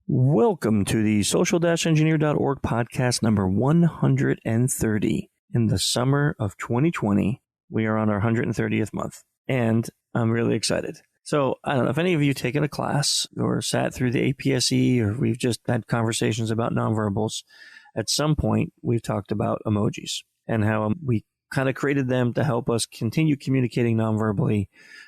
Welcome to the social-engineer.org podcast number 130. In the summer of 2020, we are on our 130th month, and I'm really excited. So I don't know if any of you taken a class or sat through the APSE, or we've just had conversations about nonverbals. At some point, we've talked about emojis and how we kind of created them to help us continue communicating nonverbally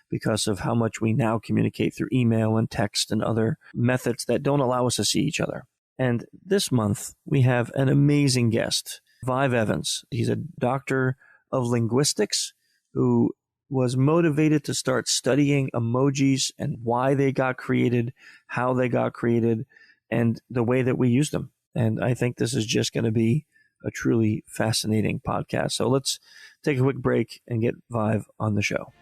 because of how much we now communicate through email and text and other methods that don't allow us to see each other. And this month, we have an amazing guest, Vyv Evans. He's a doctor of linguistics who was motivated to start studying emojis and why they got created, how they got created, and the way that we use them. And I think this is just going to be a truly fascinating podcast. So let's take a quick break and get Vyv on the show.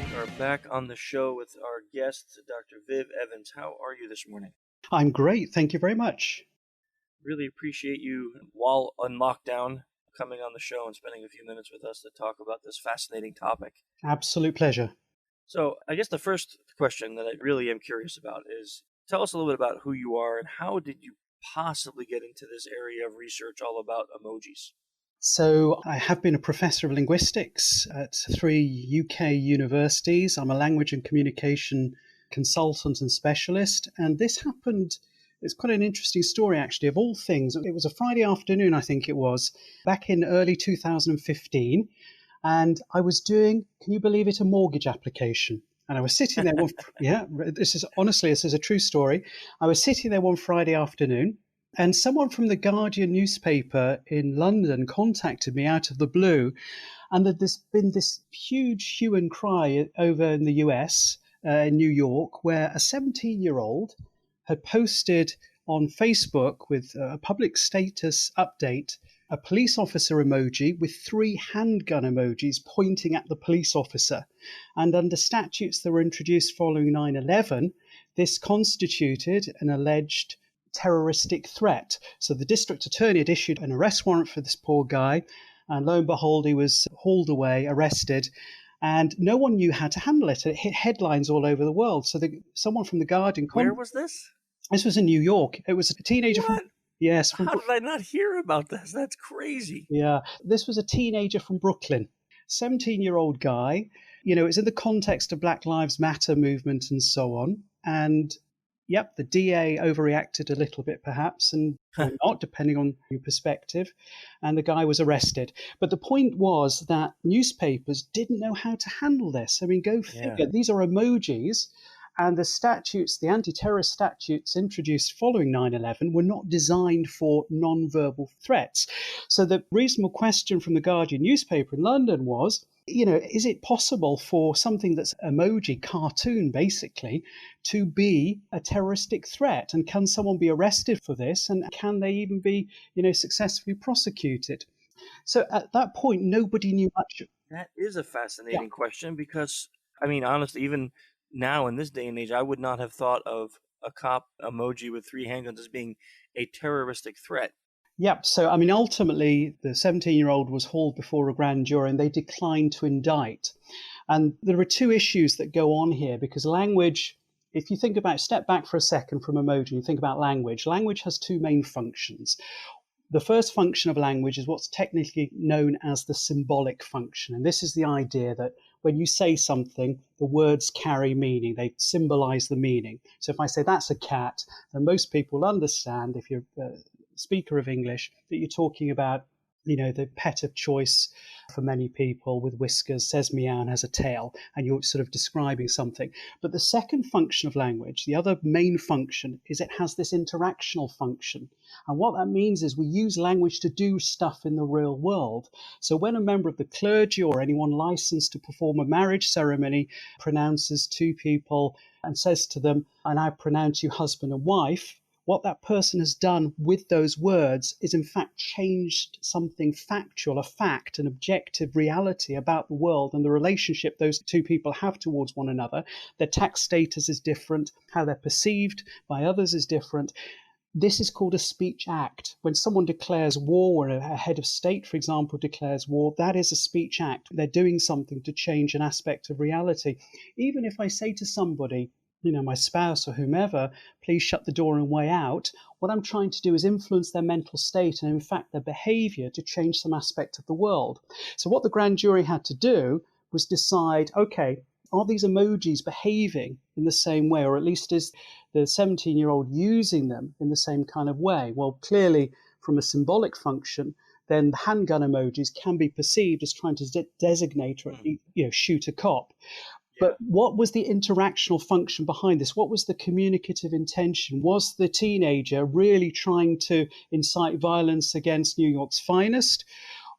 We are back on the show with our guest, Dr. Vyv Evans. How are you this morning? I'm great. Thank you very much. Really appreciate you, while on lockdown, coming on the show and spending a few minutes with us to talk about this fascinating topic. Absolute pleasure. So I guess the first question that I really am curious about is, tell us a little bit about who you are and how did you possibly get into this area of research all about emojis? So I have been a professor of linguistics at 3 UK universities. I'm a language and communication consultant and specialist. And this happened, it's quite an interesting story actually, of all things. It was a Friday afternoon, I think it was, back in early 2015. And I was doing, can you believe it, a mortgage application. And I was sitting there this is a true story. I was sitting there one Friday afternoon, and someone from the Guardian newspaper in London contacted me out of the blue. And there's been this huge hue and cry over in the US, in New York, where a 17-year-old had posted on Facebook with a public status update a police officer emoji with 3 handgun emojis pointing at the police officer. And under statutes that were introduced following 9/11, this constituted an alleged terroristic threat. So the district attorney had issued an arrest warrant for this poor guy, and lo and behold, he was hauled away, arrested, and no one knew how to handle it. It hit headlines all over the world. So someone from the Guardian... Where was this? This was in New York. It was a teenager What? from... Yes. How did I not hear about this? That's crazy. Yeah. This was a teenager from Brooklyn, 17-year-old guy. You know, it's in the context of Black Lives Matter movement and so on. And yep, the DA overreacted a little bit perhaps, and or not, depending on your perspective. And the guy was arrested. But the point was that newspapers didn't know how to handle this. I mean, go figure. Yeah. These are emojis. And the statutes, the anti-terrorist statutes introduced following 9/11 were not designed for non-verbal threats. So the reasonable question from the Guardian newspaper in London was, you know, is it possible for something that's emoji, cartoon basically, to be a terroristic threat? And can someone be arrested for this? And can they even be, you know, successfully prosecuted? So at that point, nobody knew much. That is a fascinating question because, I mean, honestly, even now in this day and age, I would not have thought of a cop emoji with 3 handguns as being a terroristic threat. Yep. So, I mean, ultimately, the 17-year-old was hauled before a grand jury and they declined to indict. And there are 2 issues that go on here because language, if you think about, step back for a second from emoji, you think about language. Language has 2 main functions. The first function of language is what's technically known as the symbolic function. And this is the idea that when you say something, the words carry meaning. They symbolize the meaning. So if I say that's a cat, then most people understand, if you're a speaker of English, that you're talking about, you know, the pet of choice for many people with whiskers, says meow and has a tail, and you're sort of describing something. But the second function of language, the other main function, is it has this interactional function. And what that means is we use language to do stuff in the real world. So when a member of the clergy or anyone licensed to perform a marriage ceremony pronounces 2 people and says to them, and I pronounce you husband and wife, what that person has done with those words is in fact changed something factual, a fact, an objective reality about the world and the relationship those 2 people have towards one another. Their tax status is different, how they're perceived by others is different. This is called a speech act. When someone declares war, or a head of state, for example, declares war, that is a speech act. They're doing something to change an aspect of reality. Even if I say to somebody, my spouse or whomever, please shut the door and way out, what I'm trying to do is influence their mental state and, in fact, their behavior to change some aspect of the world. So what the grand jury had to do was decide, okay, are these emojis behaving in the same way, or at least is the 17-year-old using them in the same kind of way? Well, clearly, from a symbolic function, then the handgun emojis can be perceived as trying to designate or shoot a cop. But what was the interactional function behind this? What was the communicative intention? Was the teenager really trying to incite violence against New York's finest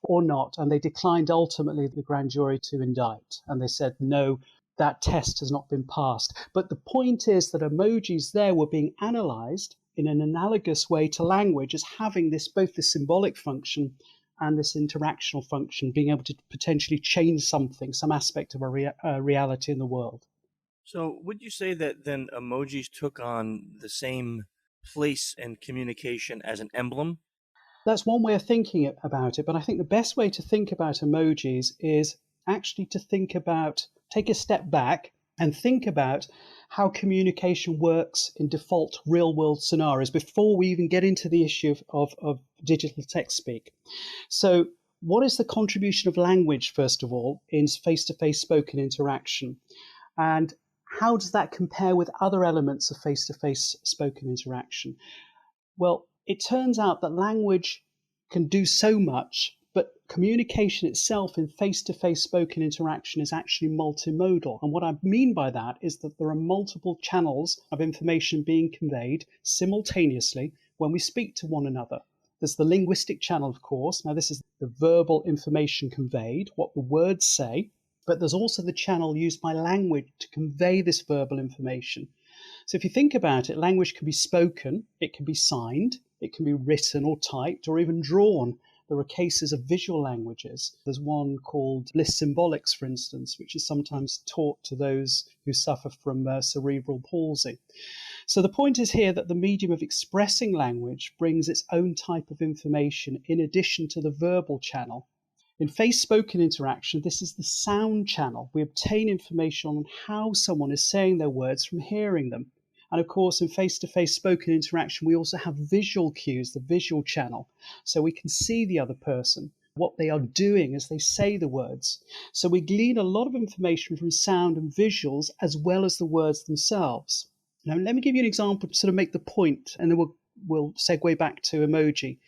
or not? And they declined ultimately the grand jury to indict. And they said, no, that test has not been passed. But the point is that emojis there were being analyzed in an analogous way to language as having this both the symbolic function and this interactional function, being able to potentially change something, some aspect of a reality in the world. So would you say that then emojis took on the same place in communication as an emblem? That's one way of thinking about it, but I think the best way to think about emojis is actually to take a step back and think about how communication works in default real-world scenarios before we even get into the issue of digital text speak. So what is the contribution of language, first of all, in face-to-face spoken interaction? And how does that compare with other elements of face-to-face spoken interaction? Well, it turns out that language can do so much, but communication itself in face-to-face spoken interaction is actually multimodal. And what I mean by that is that there are multiple channels of information being conveyed simultaneously when we speak to one another. There's the linguistic channel, of course. Now, this is the verbal information conveyed, what the words say. But there's also the channel used by language to convey this verbal information. So if you think about it, language can be spoken, it can be signed, it can be written or typed or even drawn. There are cases of visual languages. There's one called Bliss Symbolics, for instance, which is sometimes taught to those who suffer from cerebral palsy. So the point is here that the medium of expressing language brings its own type of information in addition to the verbal channel. In face-spoken interaction, this is the sound channel. We obtain information on how someone is saying their words from hearing them. And of course, in face-to-face spoken interaction, we also have visual cues, the visual channel. So we can see the other person, what they are doing as they say the words. So we glean a lot of information from sound and visuals as well as the words themselves. Now, let me give you an example to sort of make the point, and then we'll segue back to emoji.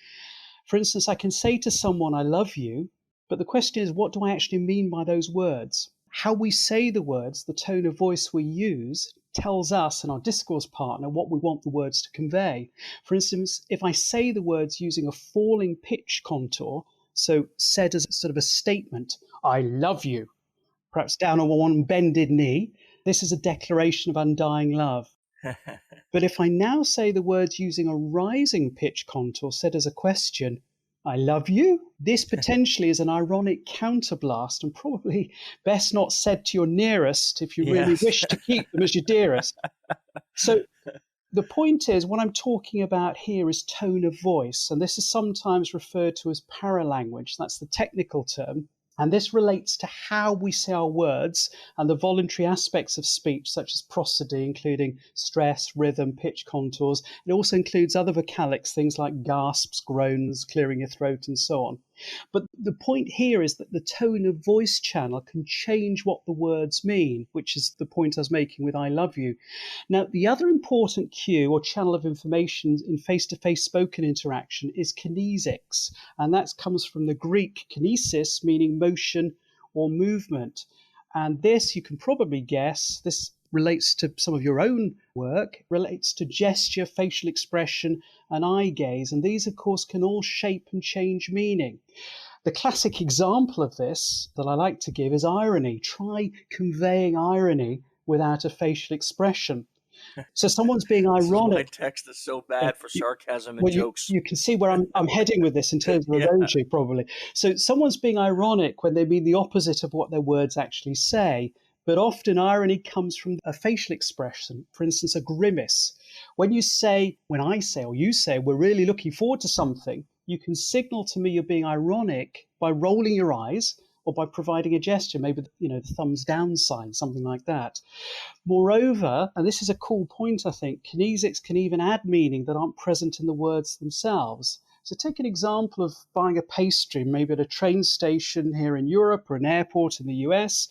For instance, I can say to someone, I love you, but the question is, what do I actually mean by those words? How we say the words, the tone of voice we use, tells us and our discourse partner what we want the words to convey. For instance, if I say the words using a falling pitch contour, so said as sort of a statement, I love you, perhaps down on one bended knee, this is a declaration of undying love. But if I now say the words using a rising pitch contour, said as a question, I love you, this potentially is an ironic counterblast and probably best not said to your nearest if you really wish to keep them as your dearest. So the point is, what I'm talking about here is tone of voice, and this is sometimes referred to as paralanguage. That's the technical term. And this relates to how we say our words and the voluntary aspects of speech, such as prosody, including stress, rhythm, pitch contours. It also includes other vocalics, things like gasps, groans, clearing your throat, and so on. But the point here is that the tone of voice channel can change what the words mean, which is the point I was making with I love you. Now, the other important cue or channel of information in face-to-face spoken interaction is kinesics, and that comes from the Greek kinesis, meaning motion or movement. And this, you can probably guess, this relates to some of your own work, relates to gesture, facial expression, and eye gaze. And these, of course, can all shape and change meaning. The classic example of this that I like to give is irony. Try conveying irony without a facial expression. So someone's being ironic. This is why text is so bad for sarcasm and jokes. You can see where I'm heading with this in terms of emoji, probably. So someone's being ironic when they mean the opposite of what their words actually say. But often irony comes from a facial expression, for instance, a grimace, When I say, or you say, we're really looking forward to something, you can signal to me you're being ironic by rolling your eyes or by providing a gesture, maybe, the thumbs down sign, something like that. Moreover, and this is a cool point, I think, Kinesics can even add meaning that aren't present in the words themselves. So take an example of buying a pastry, maybe at a train station here in Europe or an airport in the US.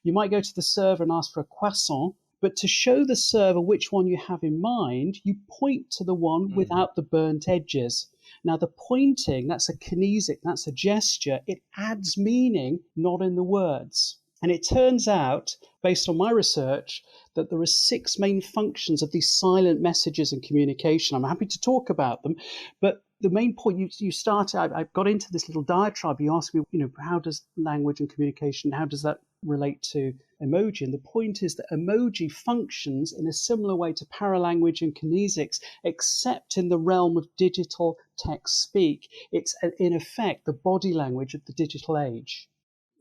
You might go to the server and ask for a croissant, but to show the server which one you have in mind, you point to the one without the burnt edges. Now, the pointing, that's a kinesic, that's a gesture. It adds meaning, not in the words. And it turns out, based on my research, that there are 6 main functions of these silent messages in communication. I'm happy to talk about them, but the main point you started, I got into this little diatribe. You asked me, how does language and communication, how does that relate to emoji? And the point is that emoji functions in a similar way to paralanguage and kinesics, except in the realm of digital text speak. It's, in effect, the body language of the digital age.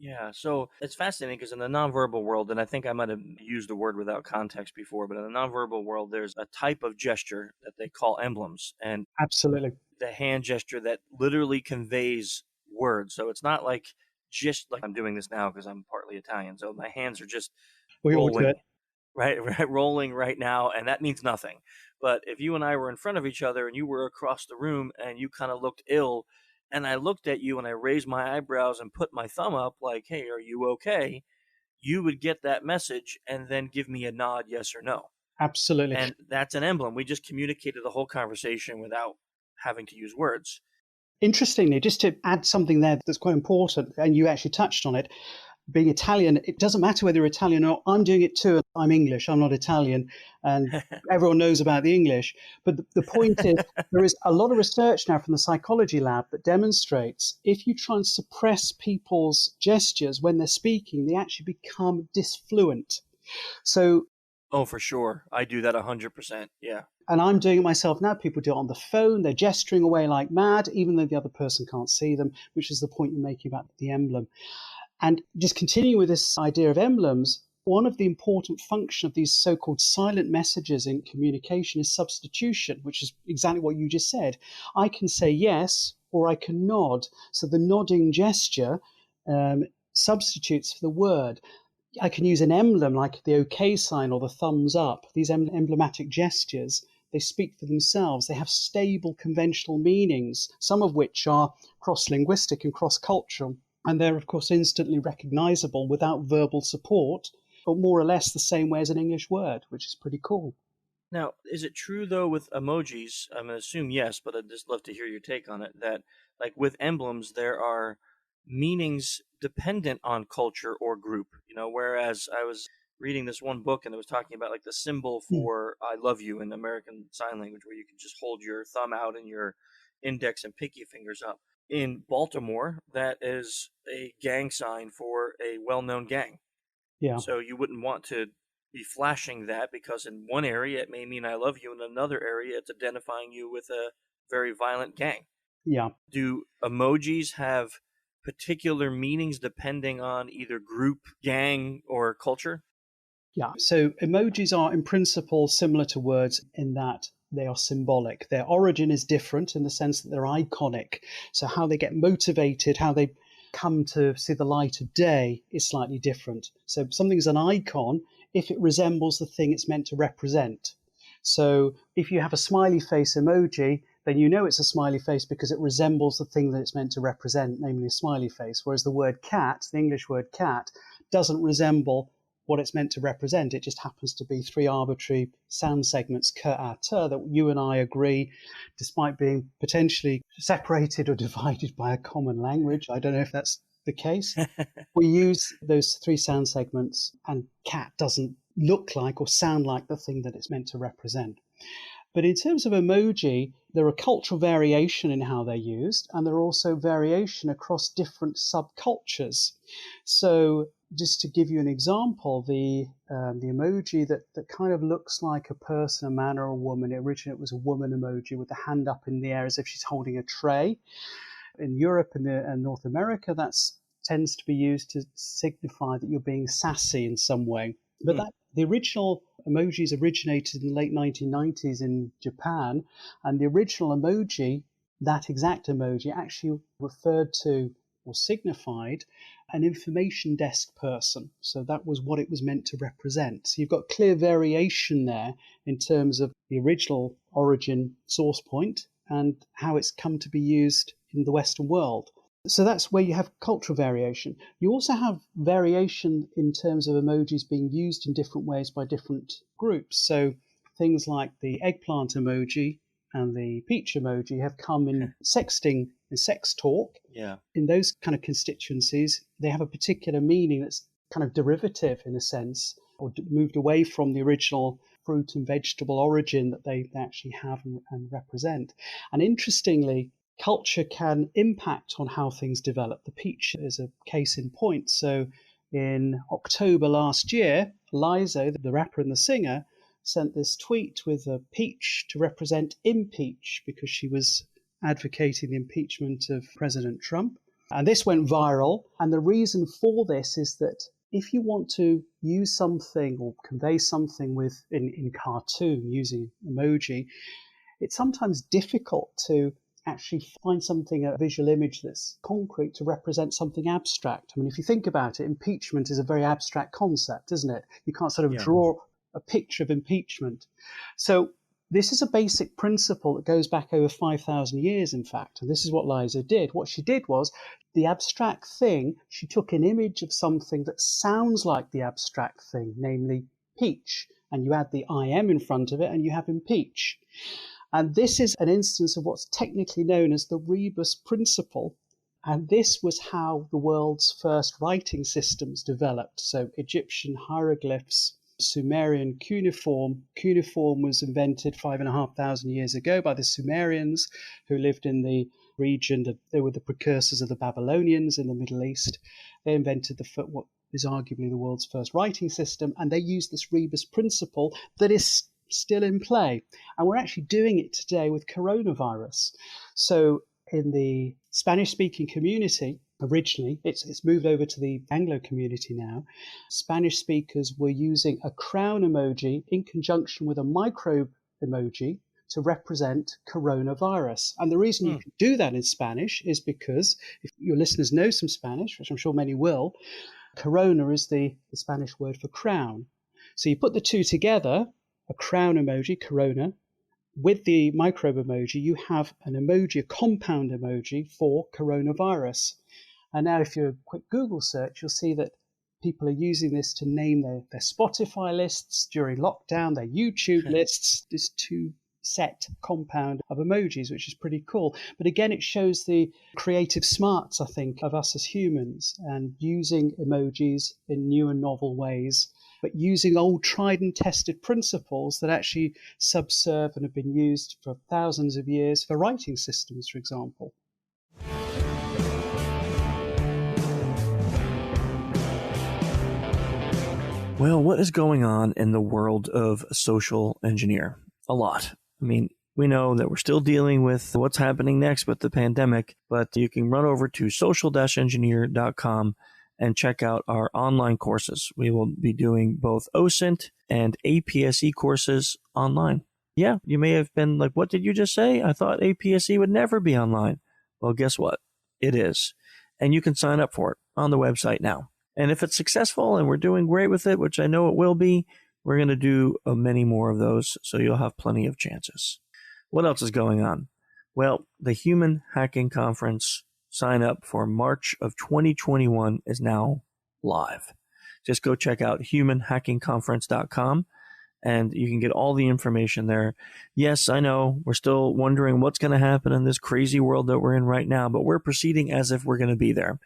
Yeah, so it's fascinating because in the nonverbal world, and I think I might have used the word without context before, but in the nonverbal world, there's a type of gesture that they call emblems. And Absolutely. the hand gesture that literally conveys words. So it's not like just like I'm doing this now because I'm partly Italian. So my hands are just We all do rolling, it. right, rolling right now, and that means nothing. But if you and I were in front of each other and you were across the room and you kind of looked ill, and I looked at you and I raised my eyebrows and put my thumb up like, hey, are you okay? You would get that message and then give me a nod, yes or no. Absolutely. And that's an emblem. We just communicated the whole conversation without having to use words. Interestingly, just to add something there that's quite important, and you actually touched on it, being Italian, it doesn't matter whether you're Italian or I'm doing it too. I'm English, I'm not Italian, and everyone knows about the English. But the point is, there is a lot of research now from the psychology lab that demonstrates if you try and suppress people's gestures when they're speaking, they actually become disfluent. So, oh, for sure. I do that 100%. Yeah. and I'm doing it myself now. People do it on the phone. They're gesturing away like mad, even though the other person can't see them, which is the point you're making about the emblem. And just continuing with this idea of emblems, one of the important functions of these so-called silent messages in communication is substitution, which is exactly what you just said. I can say yes, or I can nod. So the nodding gesture substitutes for the word. I can use an emblem like the OK sign or the thumbs up. These emblematic gestures, they speak for themselves. They have stable conventional meanings, some of which are cross-linguistic and cross-cultural. And they're, of course, instantly recognizable without verbal support, but more or less the same way as an English word, which is pretty cool. Now, is it true, though, with emojis? I'm going to assume yes, but I'd just love to hear your take on it, that, like, with emblems, there are meanings dependent on culture or group, whereas I was reading this one book and it was talking about, like, the symbol for I love you in American Sign Language, where you can just hold your thumb out and your index and pinky fingers up. In Baltimore, that is a gang sign for a well-known gang. Yeah. So you wouldn't want to be flashing that because in one area it may mean I love you, in another area it's identifying you with a very violent gang. Yeah. Do emojis have particular meanings depending on either group, gang, or culture? Yeah. So emojis are in principle similar to words in that they are symbolic. Their origin is different in the sense that they're iconic. So how they get motivated, how they come to see the light of day is slightly different. So something's an icon if it resembles the thing it's meant to represent. So if you have a smiley face emoji, then you know it's a smiley face because it resembles the thing that it's meant to represent, namely a smiley face. Whereas the word cat, the English word cat, doesn't resemble what it's meant to represent. It just happens to be 3 arbitrary sound segments, k, a, t, that you and I agree, despite being potentially separated or divided by a common language. I don't know if that's the case. We use those 3 sound segments, and cat doesn't look like or sound like the thing that it's meant to represent. But in terms of emoji, there are cultural variation in how they're used, and there are also variation across different subcultures. So just to give you an example, the emoji that kind of looks like a person, a man or a woman, originally it was a woman emoji with the hand up in the air as if she's holding a tray. In Europe and North America, that tends to be used to signify that you're being sassy in some way. But the original emojis originated in the late 1990s in Japan, and the original emoji, that exact emoji, actually referred to or signified an information desk person. So that was what it was meant to represent. So you've got clear variation there in terms of the original origin source point and how it's come to be used in the Western world. So that's where you have cultural variation. You also have variation in terms of emojis being used in different ways by different groups. So things like the eggplant emoji and the peach emoji have come in sexting and sex talk. Yeah. In those kind of constituencies, they have a particular meaning that's kind of derivative in a sense, or moved away from the original fruit and vegetable origin that they actually have and represent. And interestingly, culture can impact on how things develop. The peach is a case in point. So in October last year, Lizzo, the rapper and the singer, sent this tweet with a peach to represent impeach because she was advocating the impeachment of President Trump. And this went viral. And the reason for this is that if you want to use something or convey something in cartoon using emoji, it's sometimes difficult to actually find something, a visual image that's concrete to represent something abstract. I mean, if you think about it, impeachment is a very abstract concept, isn't it? You can't sort of draw a picture of impeachment. So this is a basic principle that goes back over 5,000 years, in fact. And this is what Liza did. What she did was the abstract thing, she took an image of something that sounds like the abstract thing, namely peach. And you add the IM in front of it and you have impeach. And this is an instance of what's technically known as the Rebus principle. And this was how the world's first writing systems developed. So Egyptian hieroglyphs, Sumerian cuneiform. Cuneiform was invented 5,500 years ago by the Sumerians who lived in the region. They were the precursors of the Babylonians in the Middle East. They invented what is arguably the world's first writing system, and they used this Rebus principle that is still in play. And we're actually doing it today with coronavirus. So in the Spanish-speaking community, originally, it's moved over to the Anglo community now. Spanish speakers were using a crown emoji in conjunction with a microbe emoji to represent coronavirus. And the reason you can do that in Spanish is because if your listeners know some Spanish, which I'm sure many will, corona is the Spanish word for crown. So you put the two together, a crown emoji, corona, with the microbe emoji, you have an emoji, a compound emoji for coronavirus. And now if you do a quick Google search, you'll see that people are using this to name their Spotify lists during lockdown, their YouTube lists, this two-set compound of emojis, which is pretty cool. But again, it shows the creative smarts, I think, of us as humans and using emojis in new and novel ways, but using old tried and tested principles that actually subserve and have been used for thousands of years for writing systems, for example. Well, what is going on in the world of social engineer? A lot. I mean, we know that we're still dealing with what's happening next with the pandemic, but you can run over to social-engineer.com and check out our online courses. We will be doing both OSINT and APSE courses online. Yeah, you may have been like, what did you just say? I thought APSE would never be online. Well, guess what? It is. And you can sign up for it on the website now. And if it's successful and we're doing great with it, which I know it will be, we're going to do many more of those, so you'll have plenty of chances. What else is going on? Well, the Human Hacking Conference sign up for March of 2021 is now live. Just go check out humanhackingconference.com and you can get all the information there. Yes, I know we're still wondering what's going to happen in this crazy world that we're in right now, but we're proceeding as if we're going to be there.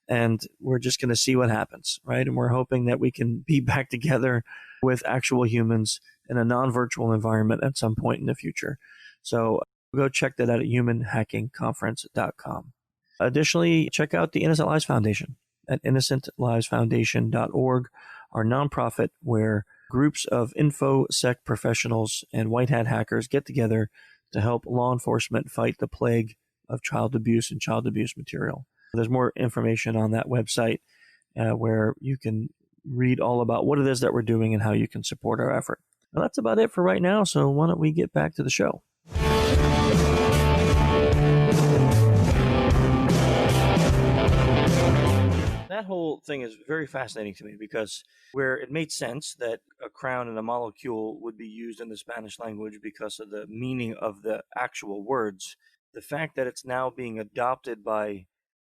And we're just going to see what happens, right? And we're hoping that we can be back together with actual humans in a non-virtual environment at some point in the future. So go check that out at humanhackingconference.com. Additionally, check out the Innocent Lives Foundation at innocentlivesfoundation.org, our nonprofit where groups of InfoSec professionals and white hat hackers get together to help law enforcement fight the plague of child abuse and child abuse material. There's more information on that website where you can read all about what it is that we're doing and how you can support our effort. Well, that's about it for right now, so why don't we get back to the show? That whole thing is very fascinating to me because where it made sense that a crown and a molecule would be used in the Spanish language because of the meaning of the actual words, the fact that it's now being adopted by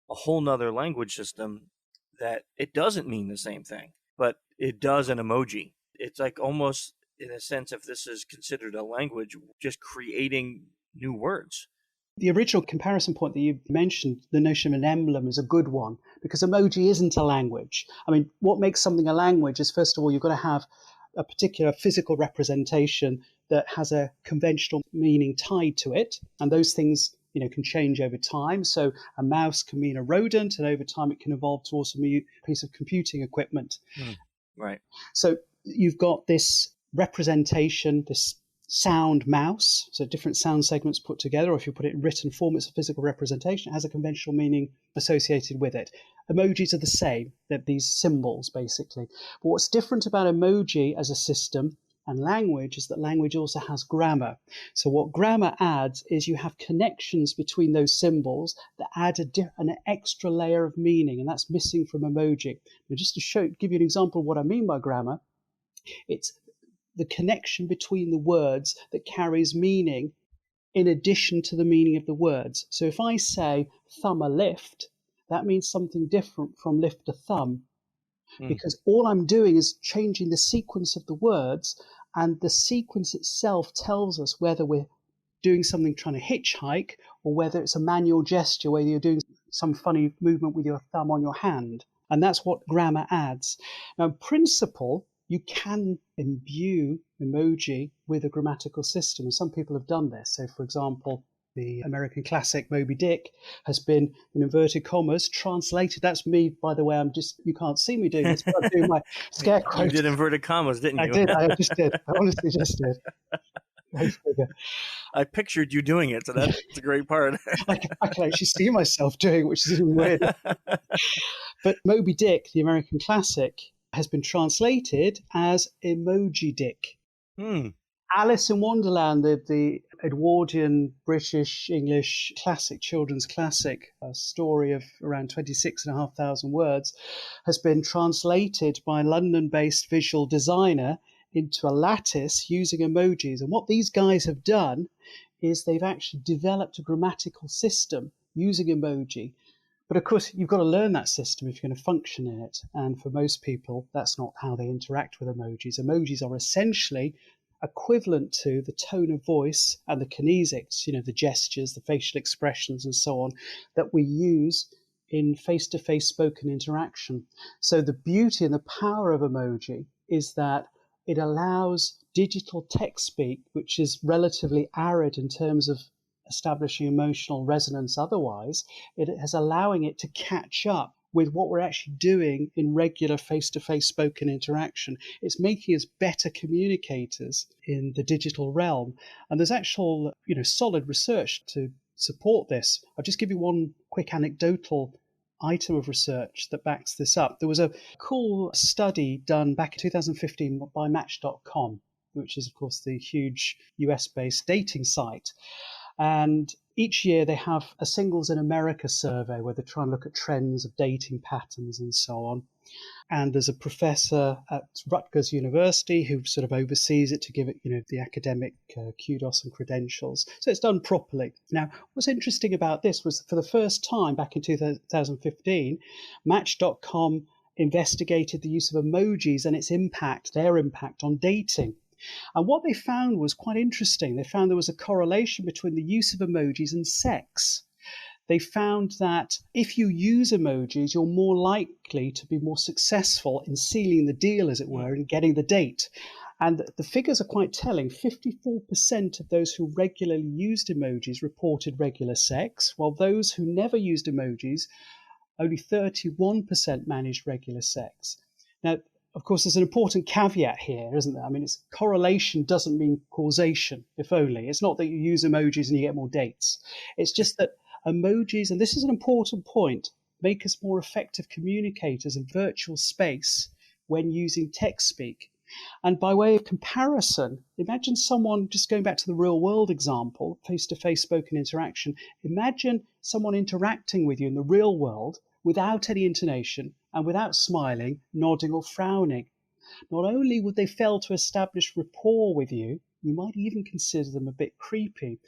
a whole nother language system, that it doesn't mean the same thing, but it does in emoji. It's like almost, in a sense, if this is considered a language, just creating new words. The original comparison point that you mentioned, the notion of an emblem, is a good one because emoji isn't a language. I mean, what makes something a language is, first of all, you've got to have a particular physical representation that has a conventional meaning tied to it. And those things, can change over time. So a mouse can mean a rodent, and over time it can evolve to also mean a piece of computing equipment. Right. So you've got this representation, this sound mouse, so different sound segments put together, or if you put it in written form, it's a physical representation. It has a conventional meaning associated with it. Emojis are the same. They're these symbols, basically. But what's different about emoji as a system and language is that language also has grammar. So what grammar adds is you have connections between those symbols that add an extra layer of meaning, and that's missing from emoji. Now, just to give you an example of what I mean by grammar, it's the connection between the words that carries meaning in addition to the meaning of the words. So if I say thumb a lift, that means something different from lift a thumb, because all I'm doing is changing the sequence of the words, and the sequence itself tells us whether we're doing something trying to hitchhike or whether it's a manual gesture, whether you're doing some funny movement with your thumb on your hand. And that's what grammar adds. Now, in principle, you can imbue emoji with a grammatical system, and some people have done this. So, for example, the American classic Moby Dick has been, in inverted commas, translated. That's me, by the way. You can't see me doing this, but I'm doing my scarecrow. You did inverted commas, didn't you? I just did. I honestly just did. I pictured you doing it, so that's a great part. I can actually see myself doing it, which is even weird. But Moby Dick, the American classic, has been translated as Emoji Dick. Alice in Wonderland, the Edwardian British English classic, children's classic, a story of around 26,500 words, has been translated by a London-based visual designer into a lattice using emojis. And what these guys have done is they've actually developed a grammatical system using emoji. But of course, you've got to learn that system if you're going to function in it. And for most people, that's not how they interact with emojis. Emojis are essentially equivalent to the tone of voice and the kinesics, the gestures, the facial expressions, and so on, that we use in face-to-face spoken interaction. So the beauty and the power of emoji is that it allows digital text speak, which is relatively arid in terms of establishing emotional resonance otherwise, it is allowing it to catch up with what we're actually doing in regular face-to-face spoken interaction. It's making us better communicators in the digital realm. And there's actual, solid research to support this. I'll just give you one quick anecdotal item of research that backs this up. There was a cool study done back in 2015 by Match.com, which is, of course, the huge US-based dating site. And each year they have a Singles in America survey where they try and look at trends of dating patterns and so on. And there's a professor at Rutgers University who sort of oversees it to give it, the academic kudos and credentials. So it's done properly. Now, what's interesting about this was for the first time back in 2015, Match.com investigated the use of emojis and their impact on dating. And what they found was quite interesting. They found there was a correlation between the use of emojis and sex. They found that if you use emojis, you're more likely to be more successful in sealing the deal, as it were, and getting the date. And the figures are quite telling. 54% of those who regularly used emojis reported regular sex, while those who never used emojis, only 31% managed regular sex. Now, of course, there's an important caveat here, isn't there? I mean, correlation doesn't mean causation, if only. It's not that you use emojis and you get more dates. It's just that emojis, and this is an important point, make us more effective communicators in virtual space when using text speak. And by way of comparison, imagine someone, just going back to the real world example, face-to-face spoken interaction, imagine someone interacting with you in the real world without any intonation and without smiling, nodding or frowning. Not only would they fail to establish rapport with you, you might even consider them a bit creepy.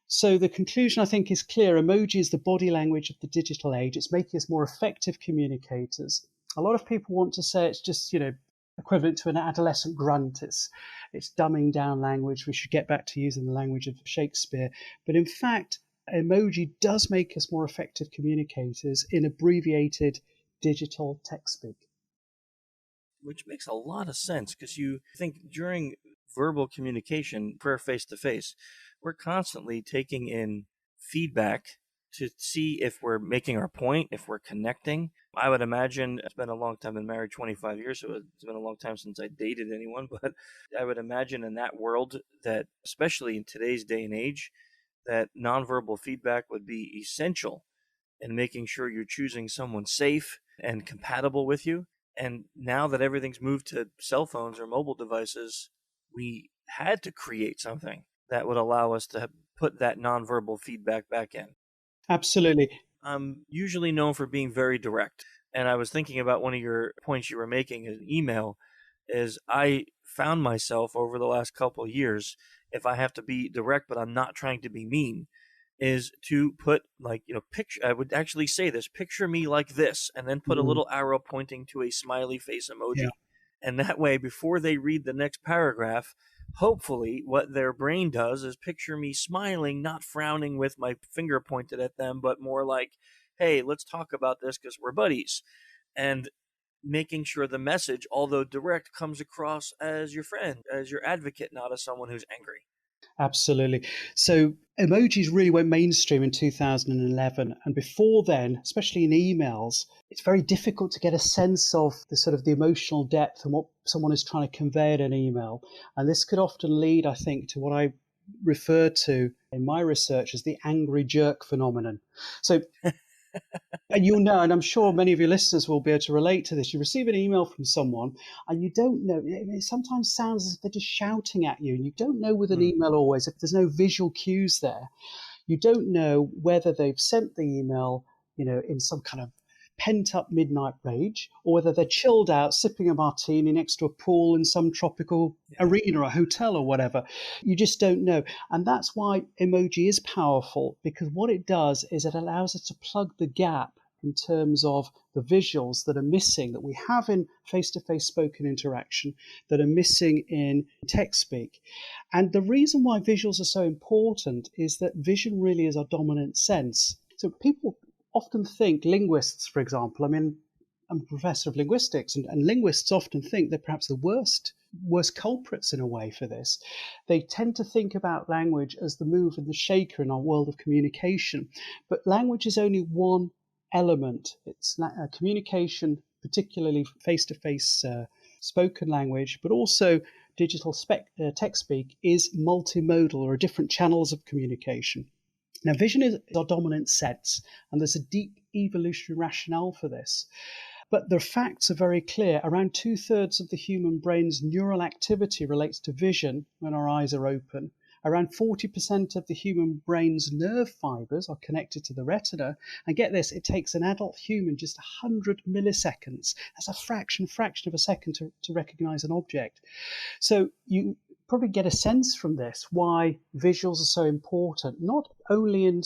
So the conclusion, I think, is clear. Emoji is the body language of the digital age. It's making us more effective communicators. A lot of people want to say it's just, equivalent to an adolescent grunt. It's dumbing down language. We should get back to using the language of Shakespeare. But in fact, emoji does make us more effective communicators in abbreviated digital text speak. Which makes a lot of sense, because you think during verbal communication, prayer face-to-face, we're constantly taking in feedback to see if we're making our point, if we're connecting. I would imagine, it's been a long time, I've been married 25 years, so it's been a long time since I dated anyone, but I would imagine in that world that, especially in today's day and age, that nonverbal feedback would be essential in making sure you're choosing someone safe and compatible with you. And now that everything's moved to cell phones or mobile devices, we had to create something that would allow us to put that nonverbal feedback back in. Absolutely. I'm usually known for being very direct. And I was thinking about one of your points you were making in email is I found myself over the last couple of years, if I have to be direct, but I'm not trying to be mean, is to put picture. I would actually say this, picture me like this, and then put a little arrow pointing to a smiley face emoji. Yeah. And that way, before they read the next paragraph, hopefully what their brain does is picture me smiling, not frowning with my finger pointed at them, but more like, hey, let's talk about this because we're buddies. And making sure the message, although direct, comes across as your friend, as your advocate, not as someone who's angry. Absolutely. So emojis really went mainstream in 2011. And before then, especially in emails, it's very difficult to get a sense of the emotional depth and what someone is trying to convey in an email. And this could often lead, I think, to what I refer to in my research as the angry jerk phenomenon. So, and you'll know, and I'm sure many of your listeners will be able to relate to this. You receive an email from someone and you don't know, it sometimes sounds as if they're just shouting at you, and you don't know with an email always, if there's no visual cues there, you don't know whether they've sent the email, in some kind of pent-up midnight rage, or whether they're chilled out, sipping a martini next to a pool in some tropical arena or hotel or whatever. You just don't know. And that's why emoji is powerful, because what it does is it allows us to plug the gap in terms of the visuals that are missing, that we have in face-to-face spoken interaction, that are missing in text speak. And the reason why visuals are so important is that vision really is our dominant sense. So people often think, linguists, for example, I'm a professor of linguistics, and linguists often think they're perhaps the worst culprits in a way for this. They tend to think about language as the mover and the shaker in our world of communication. But language is only one element. It's communication, particularly face-to-face spoken language, but also digital text speak is multimodal, or different channels of communication. Now, vision is our dominant sense, and there's a deep evolutionary rationale for this. But the facts are very clear. Around 2/3 of the human brain's neural activity relates to vision when our eyes are open. Around 40% of the human brain's nerve fibers are connected to the retina. And get this, it takes an adult human just 100 milliseconds. That's a fraction of a second to recognize an object. So you probably get a sense from this why visuals are so important, not only in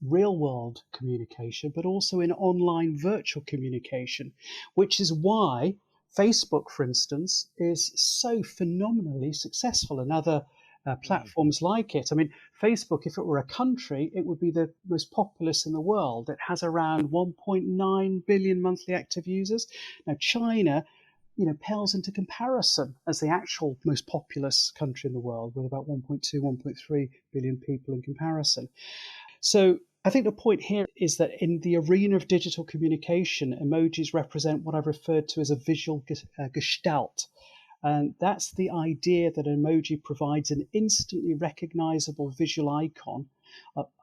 real world communication, but also in online virtual communication, which is why Facebook, for instance, is so phenomenally successful, and other platforms like it. I mean, Facebook, if it were a country, it would be the most populous in the world. It has around 1.9 billion monthly active users. Now, China, pales into comparison as the actual most populous country in the world, with about 1.2, 1.3 billion people in comparison. So I think the point here is that in the arena of digital communication, emojis represent what I've referred to as a visual gestalt. And that's the idea that an emoji provides an instantly recognizable visual icon,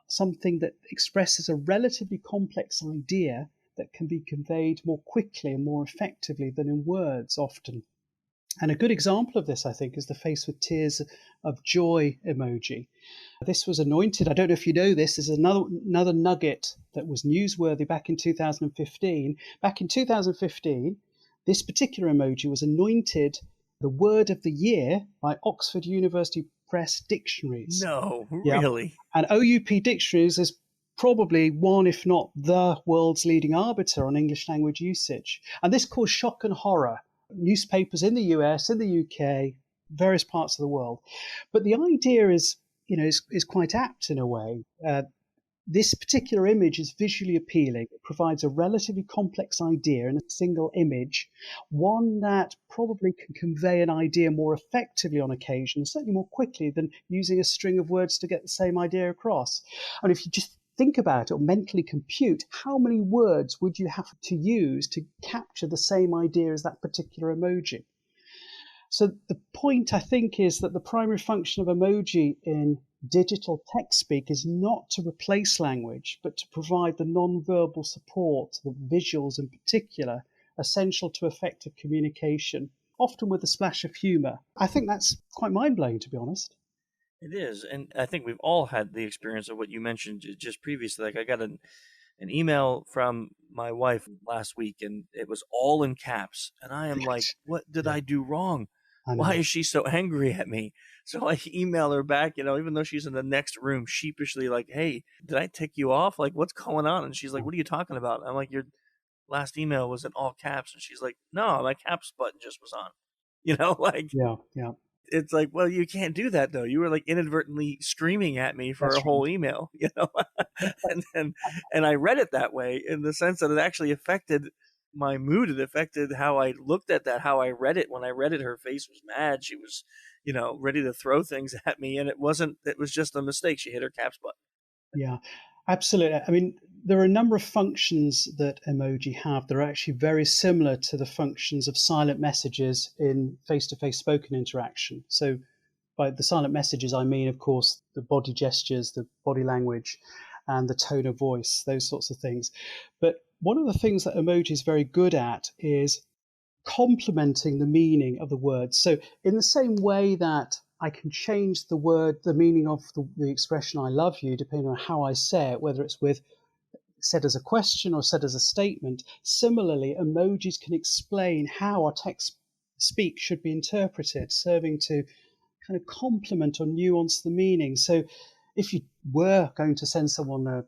something that expresses a relatively complex idea, that can be conveyed more quickly and more effectively than in words often. And a good example of this, I think, is the face with tears of joy emoji. This was anointed. I don't know if you know this. There's another nugget that was newsworthy back in 2015. Back in 2015, this particular emoji was anointed the word of the year by Oxford University Press Dictionaries. No, Yeah. really? And OUP Dictionaries is probably one, if not the world's leading arbiter on English language usage. And this caused shock and horror. Newspapers in the US, in the UK, various parts of the world. But the idea is quite apt in a way. This particular image is visually appealing. It provides a relatively complex idea in a single image, one that probably can convey an idea more effectively on occasion, certainly more quickly than using a string of words to get the same idea across. And if you just think about it or mentally compute, how many words would you have to use to capture the same idea as that particular emoji? So the point, I think, is that the primary function of emoji in digital text speak is not to replace language, but to provide the non-verbal support, the visuals in particular, essential to effective communication, often with a splash of humour. I think that's quite mind-blowing, to be honest. It is, and I think we've all had the experience of what you mentioned just previously. Like I got an email from my wife last week, and it was all in caps, and I am like, what did I do wrong? Why is she so angry at me? So I email her back, even though she's in the next room, sheepishly like, hey, did I tick you off? Like, what's going on? And she's like, what are you talking about? I'm like, your last email was in all caps. And she's like, no, my caps button just was on. Yeah. It's like, well, you can't do that though. You were like inadvertently screaming at me for a whole email, and I read it that way in the sense that it actually affected my mood. It affected how I looked at that, how I read it. When I read it, her face was mad. She was, ready to throw things at me. And it was just a mistake. She hit her caps button. Yeah, absolutely. I mean, there are a number of functions that emoji have that are actually very similar to the functions of silent messages in face-to-face spoken interaction. So by the silent messages, I mean, of course, the body gestures, the body language, and the tone of voice, those sorts of things. But one of the things that emoji is very good at is complementing the meaning of the words. So in the same way that I can change the meaning of the expression I love you, depending on how I say it, whether it's said as a question or said as a statement. Similarly, emojis can explain how our text speak should be interpreted, serving to kind of complement or nuance the meaning. So if you were going to send someone a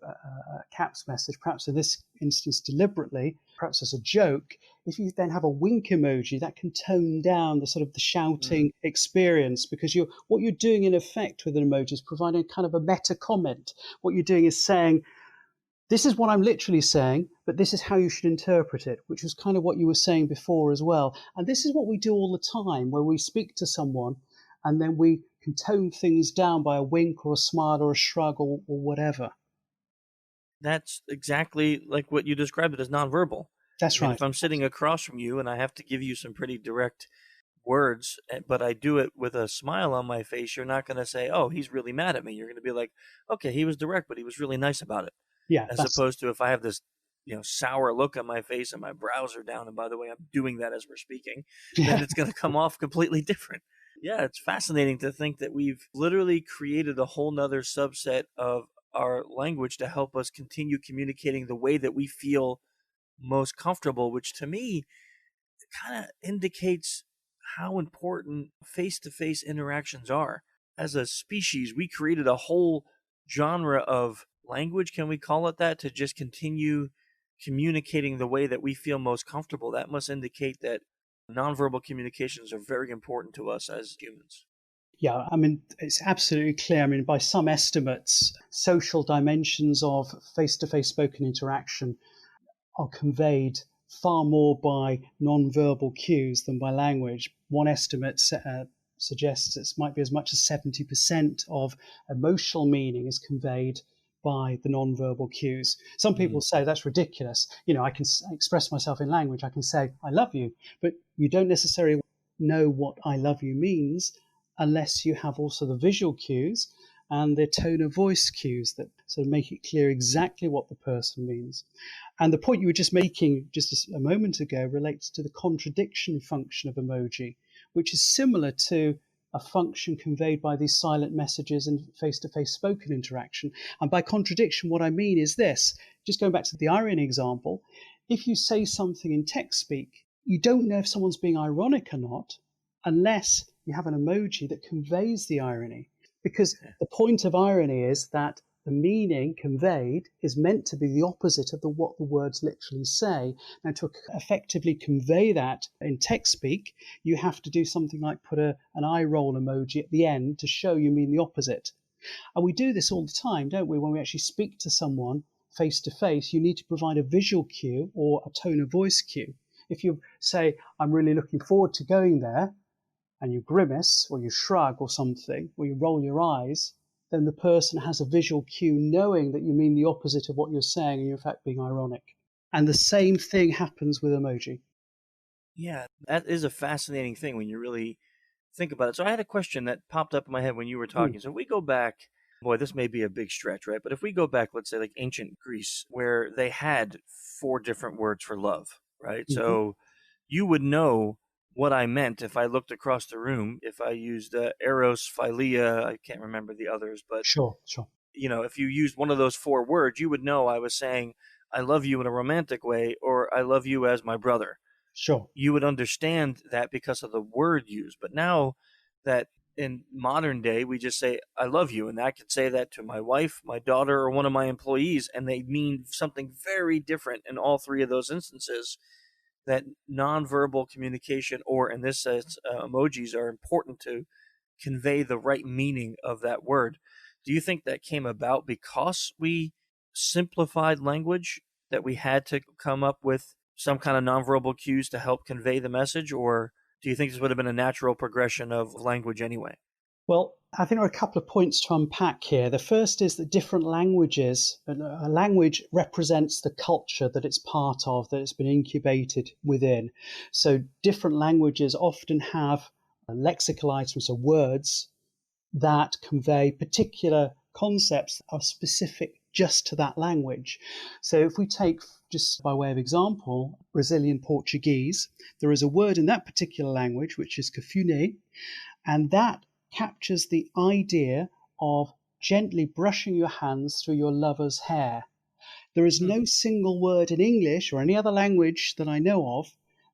caps message, perhaps in this instance deliberately, perhaps as a joke, if you then have a wink emoji, that can tone down the sort of the shouting experience, because what you're doing in effect with an emoji is providing kind of a meta comment. What you're doing is saying, this is what I'm literally saying, but this is how you should interpret it, which was kind of what you were saying before as well. And this is what we do all the time, where we speak to someone and then we can tone things down by a wink or a smile or a shrug or whatever. That's exactly like what you described it as nonverbal. That's right. If I'm sitting across from you and I have to give you some pretty direct words, but I do it with a smile on my face, you're not going to say, oh, he's really mad at me. You're going to be like, okay, he was direct, but he was really nice about it. Yeah. As opposed to if I have this, sour look on my face and my brows are down, and by the way, I'm doing that as we're speaking, then it's going to come off completely different. Yeah, it's fascinating to think that we've literally created a whole nother subset of our language to help us continue communicating the way that we feel most comfortable, which to me kind of indicates how important face-to-face interactions are. As a species, we created a whole genre of language, can we call it that, to just continue communicating the way that we feel most comfortable. That must indicate that nonverbal communications are very important to us as humans. Yeah, I mean, it's absolutely clear. I mean, by some estimates, social dimensions of face-to-face spoken interaction are conveyed far more by non-verbal cues than by language. One estimate suggests it might be as much as 70% of emotional meaning is conveyed by the non-verbal cues. Some people say that's ridiculous. I can express myself in language. I can say, I love you, but you don't necessarily know what I love you means unless you have also the visual cues and the tone of voice cues that sort of make it clear exactly what the person means. And the point you were just making just a moment ago relates to the contradiction function of emoji, which is similar to a function conveyed by these silent messages and face-to-face spoken interaction. And by contradiction, what I mean is this, just going back to the irony example, if you say something in text speak, you don't know if someone's being ironic or not unless you have an emoji that conveys the irony. Because the point of irony is that the meaning conveyed is meant to be the opposite of what the words literally say. Now, to effectively convey that in text speak, you have to do something like put an eye roll emoji at the end to show you mean the opposite. And we do this all the time, don't we? When we actually speak to someone face to face, you need to provide a visual cue or a tone of voice cue. If you say, I'm really looking forward to going there, and you grimace or you shrug or something, or you roll your eyes, then the person has a visual cue knowing that you mean the opposite of what you're saying and you're in fact being ironic. And the same thing happens with emoji. Yeah, that is a fascinating thing when you really think about it. So I had a question that popped up in my head when you were talking. So if we go back, boy, this may be a big stretch, right? But if we go back, let's say like ancient Greece, where they had 4 different words for love, right? Mm-hmm. So you would know what I meant if I looked across the room, if I used eros, philia, I can't remember the others, but sure. You know, if you used one of those 4 words, you would know I was saying, I love you in a romantic way, or I love you as my brother. Sure. You would understand that because of the word used. But now that in modern day, we just say, I love you. And I could say that to my wife, my daughter, or one of my employees, and they mean something very different in all 3 of those instances. That nonverbal communication, or in this sense, emojis are important to convey the right meaning of that word. Do you think that came about because we simplified language, that we had to come up with some kind of nonverbal cues to help convey the message, or do you think this would have been a natural progression of language anyway? Well, I think there are a couple of points to unpack here. The first is that different languages, a language represents the culture that it's part of, that it's been incubated within. So different languages often have lexical items or words that convey particular concepts that are specific just to that language. So if we take, just by way of example, Brazilian Portuguese, there is a word in that particular language, which is kafune, and that captures the idea of gently brushing your hands through your lover's hair. There is no single word in English or any other language that I know of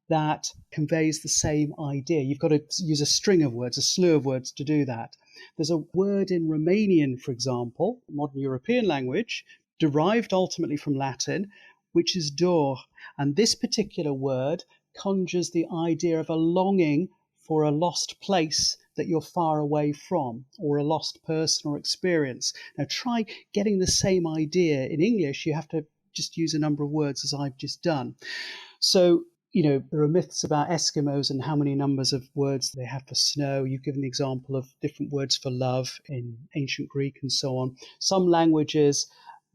that conveys the same idea. You've got to use a string of words, a slew of words to do that. There's a word in Romanian, for example, modern European language, derived ultimately from Latin, which is dor. And this particular word conjures the idea of a longing for a lost place that you're far away from, or a lost person or experience. Now try getting the same idea in English. You have to just use a number of words as I've just done. So, there are myths about Eskimos and how many numbers of words they have for snow. You've given the example of different words for love in ancient Greek and so on. Some languages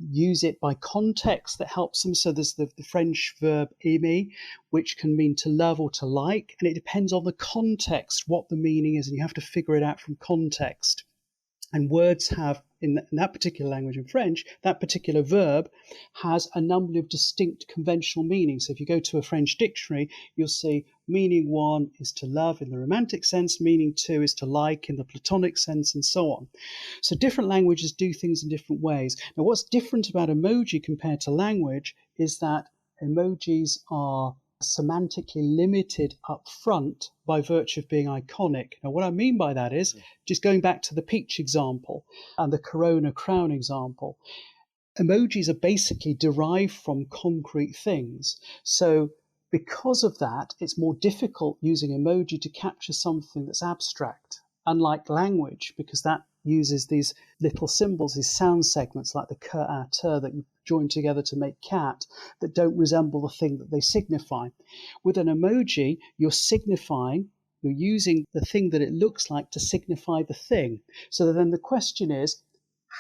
use it by context that helps them. So there's the French verb aimer, which can mean to love or to like, and it depends on the context what the meaning is, and you have to figure it out from context. And words have, in that particular language, in French, that particular verb has a number of distinct conventional meanings. So if you go to a French dictionary, you'll see meaning 1 is to love in the romantic sense, meaning 2 is to like in the platonic sense, and so on. So different languages do things in different ways. Now, what's different about emoji compared to language is that emojis are semantically limited up front by virtue of being iconic. Now, what I mean by that is, just going back to the peach example and the corona crown example, emojis are basically derived from concrete things. So because of that, it's more difficult using emoji to capture something that's abstract, unlike language, because that uses these little symbols, these sound segments like the k, a, t that you join together to make cat, that don't resemble the thing that they signify. With an emoji, you're using the thing that it looks like to signify the thing. So then the question is,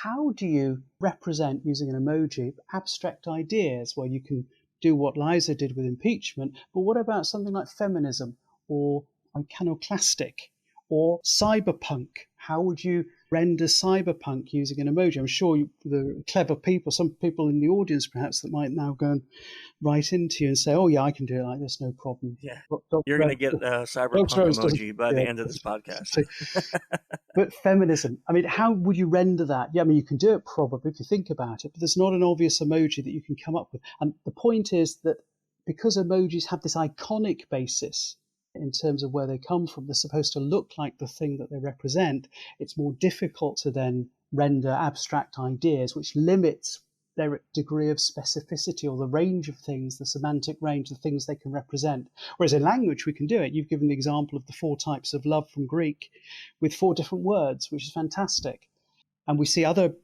how do you represent, using an emoji, abstract ideas? Well, you can do what Liza did with impeachment, but what about something like feminism or iconoclastic or cyberpunk? How would you render cyberpunk using an emoji. I'm sure the clever people, some people in the audience perhaps, that might now go and write into you and say, oh yeah, I can do it like this, no problem. Yeah. Dr. You're going to get a cyberpunk emoji by the end of this podcast. So, but feminism, I mean, how would you render that? Yeah, I mean, you can do it probably if you think about it, but there's not an obvious emoji that you can come up with. And the point is that because emojis have this iconic basis in terms of where they come from, they're supposed to look like the thing that they represent. It's more difficult to then render abstract ideas, which limits their degree of specificity or the range of things, the semantic range, the things they can represent. Whereas in language, we can do it. You've given the example of the 4 types of love from Greek with 4 different words, which is fantastic. And we see other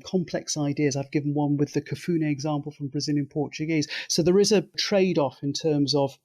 complex ideas. I've given one with the kafune example from Brazilian Portuguese. So there is a trade-off in terms of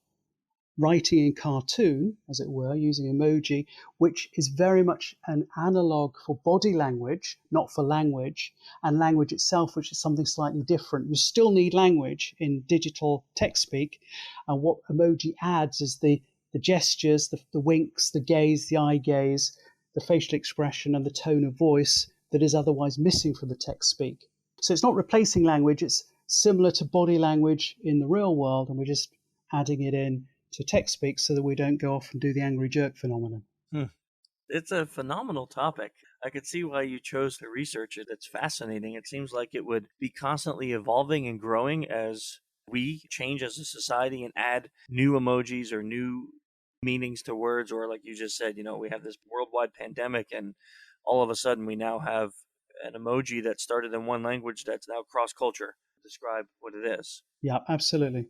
writing in cartoon, as it were, using emoji, which is very much an analog for body language, not for language, and language itself, which is something slightly different. You still need language in digital text speak, and what emoji adds is the gestures, the winks, the gaze, the eye gaze, the facial expression, and the tone of voice that is otherwise missing from the text speak. So it's not replacing language, it's similar to body language in the real world, and we're just adding it in to text speak so that we don't go off and do the angry jerk phenomenon. It's a phenomenal topic. I could see why you chose to research it. It's fascinating. It seems like it would be constantly evolving and growing as we change as a society and add new emojis or new meanings to words, or like you just said, we have this worldwide pandemic and all of a sudden we now have an emoji that started in one language that's now cross-culture to describe what it is. Yeah, absolutely.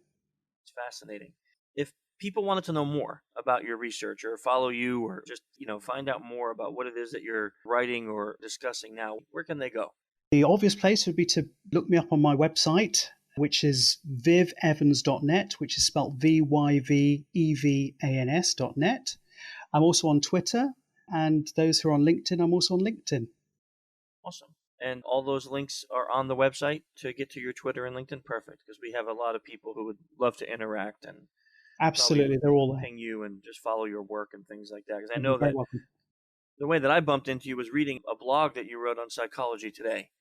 It's fascinating. If people wanted to know more about your research or follow you or just, find out more about what it is that you're writing or discussing now, where can they go? The obvious place would be to look me up on my website, which is vyvevans.net, which is spelled vyvevans.net. I'm also on Twitter, and those who are on LinkedIn, I'm also on LinkedIn. Awesome. And all those links are on the website to get to your Twitter and LinkedIn? Perfect, because we have a lot of people who would love to interact and absolutely, they're all there. Ping you and just follow your work and things like that. Because I know that welcome. The way that I bumped into you was reading a blog that you wrote on Psychology Today.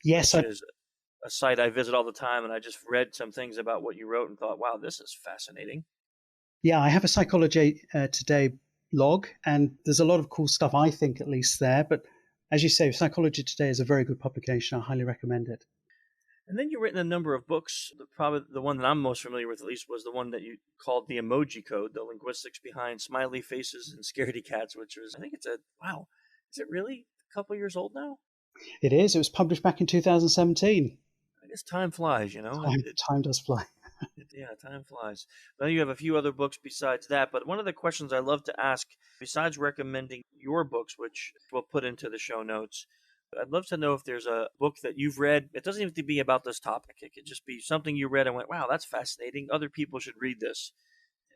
Yes, which is a site I visit all the time, and I just read some things about what you wrote and thought, wow, this is fascinating. Yeah, I have a Psychology Today blog, and there's a lot of cool stuff, I think, at least there. But as you say, Psychology Today is a very good publication. I highly recommend it. And then you've written a number of books. Probably the one that I'm most familiar with, at least, was the one that you called the Emoji Code, the linguistics behind smiley faces and scaredy cats, which was, I think it's wow, is it really a couple years old now? It is. It was published back in 2017. I guess time flies, Time does fly. Yeah, time flies. Now you have a few other books besides that, but one of the questions I love to ask, besides recommending your books, which we'll put into the show notes, I'd love to know if there's a book that you've read. It doesn't have to be about this topic. It could just be something you read and went, wow, that's fascinating. Other people should read this.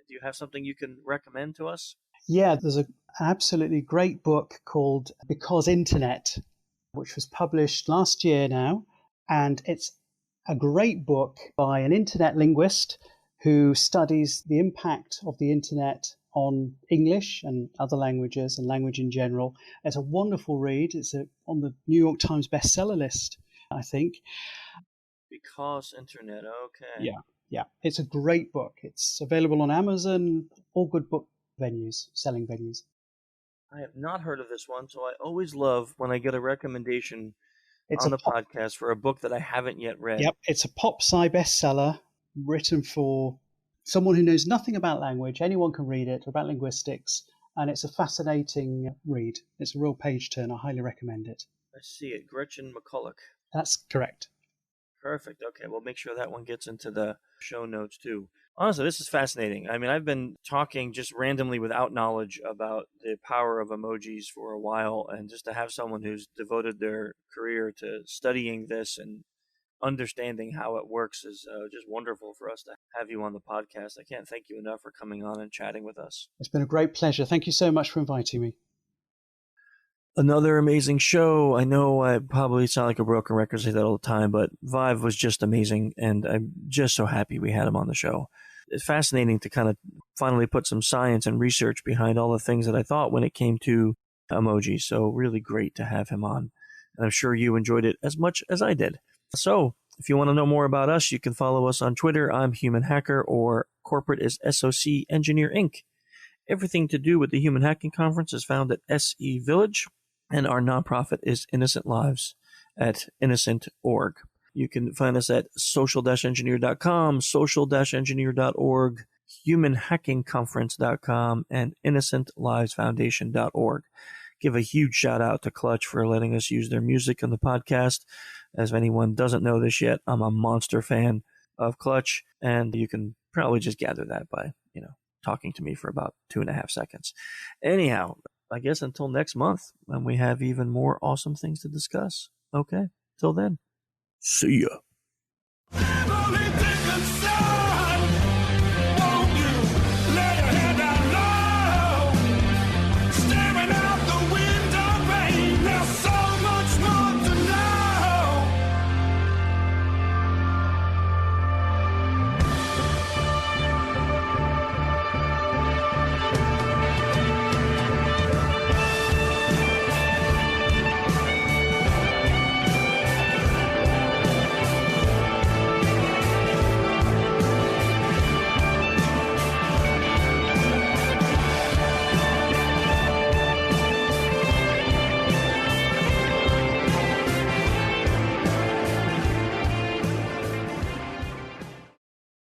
Do you have something you can recommend to us? Yeah, there's an absolutely great book called Because Internet, which was published last year now. And it's a great book by an internet linguist who studies the impact of the internet on English and other languages and language in general. It's a wonderful read. It's on the New York Times bestseller list, I think. Because Internet, okay. Yeah. It's a great book. It's available on Amazon, all good book venues, selling venues. I have not heard of this one, so I always love when I get a recommendation on the podcast for a book that I haven't yet read. Yep, it's a pop sci bestseller written for someone who knows nothing about language. Anyone can read it, about linguistics, and it's a fascinating read. It's a real page turn. I highly recommend it. I see it. Gretchen McCulloch. That's correct. Perfect. Okay, we'll make sure that one gets into the show notes too. Honestly, this is fascinating. I mean, I've been talking just randomly without knowledge about the power of emojis for a while, and just to have someone who's devoted their career to studying this and understanding how it works is just wonderful for us to have you on the podcast. I can't thank you enough for coming on and chatting with us. It's been a great pleasure. Thank you so much for inviting me. Another amazing show. I know I probably sound like a broken record, say that all the time, but Vyv was just amazing, and I'm just so happy we had him on the show. It's fascinating to kind of finally put some science and research behind all the things that I thought when it came to emoji. So really great to have him on. And I'm sure you enjoyed it as much as I did. So if you want to know more about us, you can follow us on Twitter. I'm Human Hacker, or corporate is SOC Engineer Inc. Everything to do with the Human Hacking Conference is found at SE Village, and our nonprofit is Innocent Lives at innocent.org. You can find us at social-engineer.com, social-engineer.org, humanhackingconference.com, and innocentlivesfoundation.org. Give a huge shout out to Clutch for letting us use their music on the podcast. As if anyone doesn't know this yet, I'm a monster fan of Clutch, and you can probably just gather that by, talking to me for about 2.5 seconds. Anyhow, I guess until next month, when we have even more awesome things to discuss. Okay, till then, see ya.